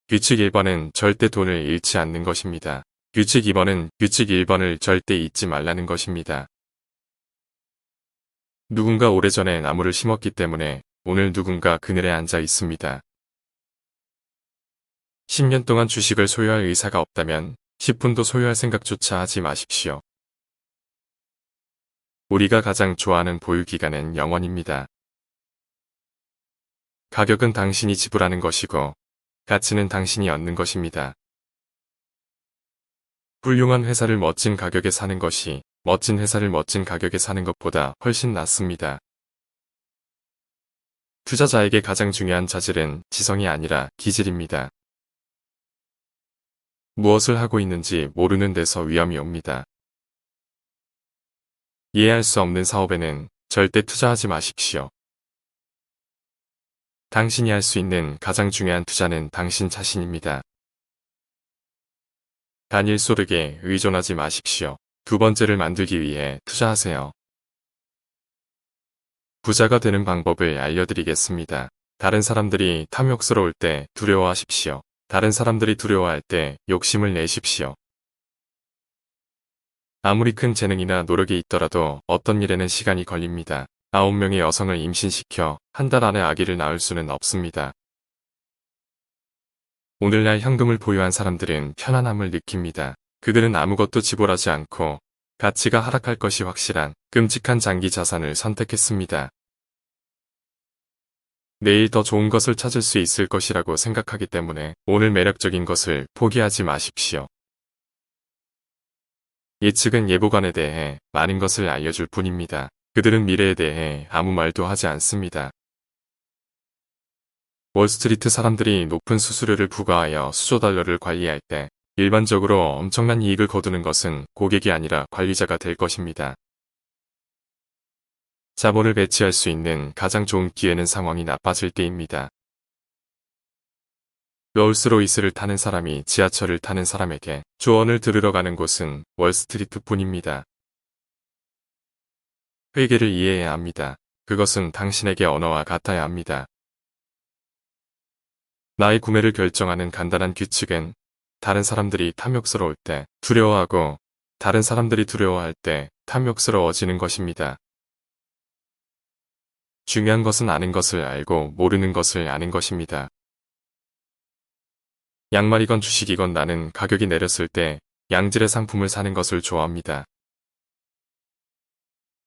규칙 1번은 절대 돈을 잃지 않는 것입니다. 규칙 2번은 규칙 1번을 절대 잊지 말라는 것입니다. 누군가 오래전에 나무를 심었기 때문에 오늘 누군가 그늘에 앉아 있습니다. 10년 동안 주식을 소유할 의사가 없다면 10분도 소유할 생각조차 하지 마십시오. 우리가 가장 좋아하는 보유기간은 영원입니다. 가격은 당신이 지불하는 것이고 가치는 당신이 얻는 것입니다. 훌륭한 회사를 멋진 가격에 사는 것이 멋진 회사를 멋진 가격에 사는 것보다 훨씬 낫습니다. 투자자에게 가장 중요한 자질은 지성이 아니라 기질입니다. 무엇을 하고 있는지 모르는 데서 위험이 옵니다. 이해할 수 없는 사업에는 절대 투자하지 마십시오. 당신이 할 수 있는 가장 중요한 투자는 당신 자신입니다. 단일 소득에 의존하지 마십시오. 두 번째를 만들기 위해 투자하세요. 부자가 되는 방법을 알려드리겠습니다. 다른 사람들이 탐욕스러울 때 두려워하십시오. 다른 사람들이 두려워할 때 욕심을 내십시오. 아무리 큰 재능이나 노력이 있더라도 어떤 일에는 시간이 걸립니다. 9명의 여성을 임신시켜 한 달 안에 아기를 낳을 수는 없습니다. 오늘날 현금을 보유한 사람들은 편안함을 느낍니다. 그들은 아무것도 지불하지 않고 가치가 하락할 것이 확실한 끔찍한 장기 자산을 선택했습니다. 내일 더 좋은 것을 찾을 수 있을 것이라고 생각하기 때문에 오늘 매력적인 것을 포기하지 마십시오. 예측은 예보관에 대해 많은 것을 알려줄 뿐입니다. 그들은 미래에 대해 아무 말도 하지 않습니다. 월스트리트 사람들이 높은 수수료를 부과하여 수조 달러를 관리할 때 일반적으로 엄청난 이익을 거두는 것은 고객이 아니라 관리자가 될 것입니다. 자본을 배치할 수 있는 가장 좋은 기회는 상황이 나빠질 때입니다. 롤스로이스를 타는 사람이 지하철을 타는 사람에게 조언을 들으러 가는 곳은 월스트리트 뿐입니다. 회계를 이해해야 합니다. 그것은 당신에게 언어와 같아야 합니다. 나의 구매를 결정하는 간단한 규칙은 다른 사람들이 탐욕스러울 때 두려워하고 다른 사람들이 두려워할 때 탐욕스러워지는 것입니다. 중요한 것은 아는 것을 알고 모르는 것을 아는 것입니다. 양말이건 주식이건 나는 가격이 내렸을 때 양질의 상품을 사는 것을 좋아합니다.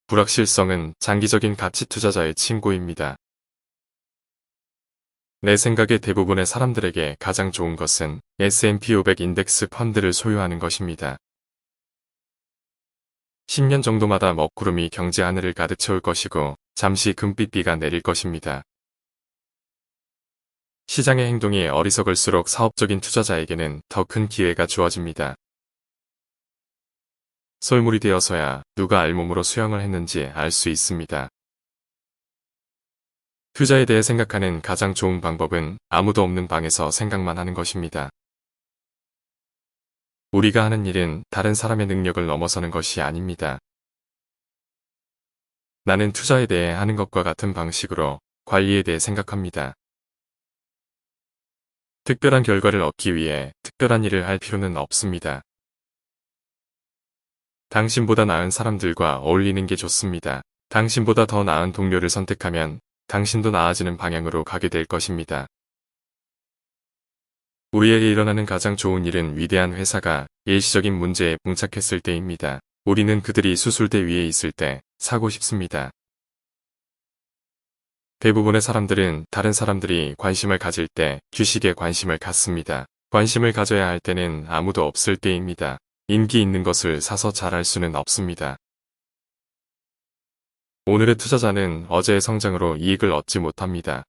불확실성은 장기적인 가치 투자자의 친구입니다. 내 생각에 대부분의 사람들에게 가장 좋은 것은 S&P 500 인덱스 펀드를 소유하는 것입니다. 10년 정도마다 먹구름이 경제 하늘을 가득 채울 것이고 잠시 금빛비가 내릴 것입니다. 시장의 행동이 어리석을수록 사업적인 투자자에게는 더 큰 기회가 주어집니다. 솔물이 되어서야 누가 알몸으로 수영을 했는지 알 수 있습니다. 투자에 대해 생각하는 가장 좋은 방법은 아무도 없는 방에서 생각만 하는 것입니다. 우리가 하는 일은 다른 사람의 능력을 넘어서는 것이 아닙니다. 나는 투자에 대해 하는 것과 같은 방식으로 관리에 대해 생각합니다. 특별한 결과를 얻기 위해 특별한 일을 할 필요는 없습니다. 당신보다 나은 사람들과 어울리는 게 좋습니다. 당신보다 더 나은 동료를 선택하면 당신도 나아지는 방향으로 가게 될 것입니다. 우리에게 일어나는 가장 좋은 일은 위대한 회사가 일시적인 문제에 봉착했을 때입니다. 우리는 그들이 수술대 위에 있을 때 사고 싶습니다. 대부분의 사람들은 다른 사람들이 관심을 가질 때 주식에 관심을 갖습니다. 관심을 가져야 할 때는 아무도 없을 때입니다. 인기 있는 것을 사서 잘할 수는 없습니다. 오늘의 투자자는 어제의 성장으로 이익을 얻지 못합니다.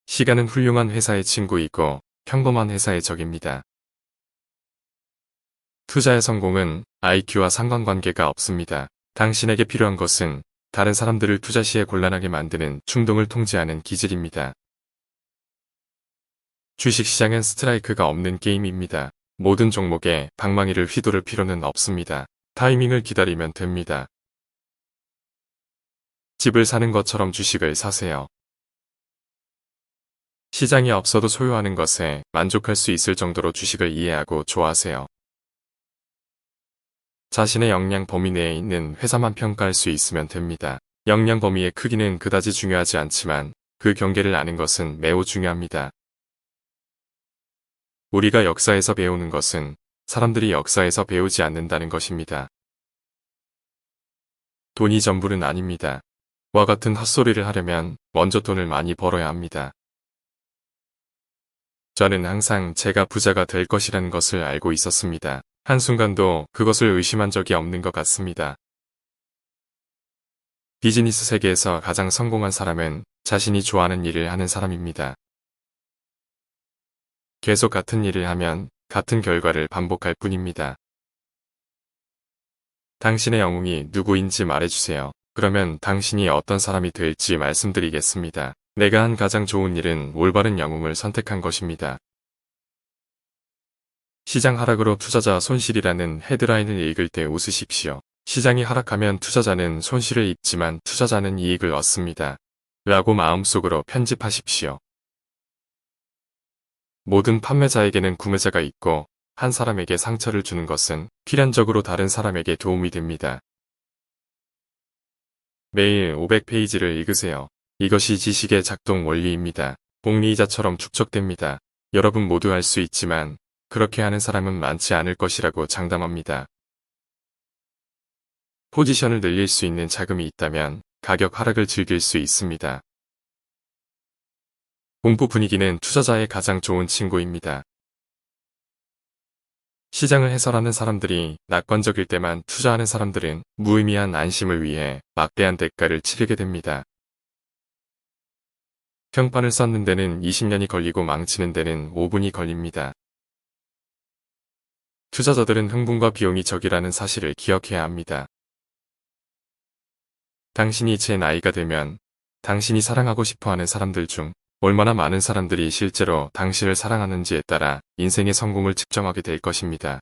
시간은 훌륭한 회사의 친구이고 평범한 회사의 적입니다. 투자의 성공은 IQ와 상관관계가 없습니다. 당신에게 필요한 것은 다른 사람들을 투자 시에 곤란하게 만드는 충동을 통제하는 기질입니다. 주식시장은 스트라이크가 없는 게임입니다. 모든 종목에 방망이를 휘두를 필요는 없습니다. 타이밍을 기다리면 됩니다. 집을 사는 것처럼 주식을 사세요. 시장이 없어도 소유하는 것에 만족할 수 있을 정도로 주식을 이해하고 좋아하세요. 자신의 역량 범위 내에 있는 회사만 평가할 수 있으면 됩니다. 역량 범위의 크기는 그다지 중요하지 않지만 그 경계를 아는 것은 매우 중요합니다. 우리가 역사에서 배우는 것은 사람들이 역사에서 배우지 않는다는 것입니다. 돈이 전부는 아닙니다. 와 같은 헛소리를 하려면 먼저 돈을 많이 벌어야 합니다. 저는 항상 제가 부자가 될 것이라는 것을 알고 있었습니다. 한순간도 그것을 의심한 적이 없는 것 같습니다. 비즈니스 세계에서 가장 성공한 사람은 자신이 좋아하는 일을 하는 사람입니다. 계속 같은 일을 하면 같은 결과를 반복할 뿐입니다. 당신의 영웅이 누구인지 말해주세요. 그러면 당신이 어떤 사람이 될지 말씀드리겠습니다. 내가 한 가장 좋은 일은 올바른 영웅을 선택한 것입니다. 시장 하락으로 투자자 손실이라는 헤드라인을 읽을 때 웃으십시오. 시장이 하락하면 투자자는 손실을 입지만 투자자는 이익을 얻습니다. 라고 마음속으로 편집하십시오. 모든 판매자에게는 구매자가 있고 한 사람에게 상처를 주는 것은 필연적으로 다른 사람에게 도움이 됩니다. 매일 500페이지를 읽으세요. 이것이 지식의 작동 원리입니다. 복리이자처럼 축적됩니다. 여러분 모두 할 수 있지만 그렇게 하는 사람은 많지 않을 것이라고 장담합니다. 포지션을 늘릴 수 있는 자금이 있다면 가격 하락을 즐길 수 있습니다. 공포 분위기는 투자자의 가장 좋은 친구입니다. 시장을 해설하는 사람들이 낙관적일 때만 투자하는 사람들은 무의미한 안심을 위해 막대한 대가를 치르게 됩니다. 평판을 쌓는 데는 20년이 걸리고 망치는 데는 5분이 걸립니다. 투자자들은 흥분과 비용이 적이라는 사실을 기억해야 합니다. 당신이 제 나이가 되면 당신이 사랑하고 싶어하는 사람들 중 얼마나 많은 사람들이 실제로 당신을 사랑하는지에 따라 인생의 성공을 측정하게 될 것입니다.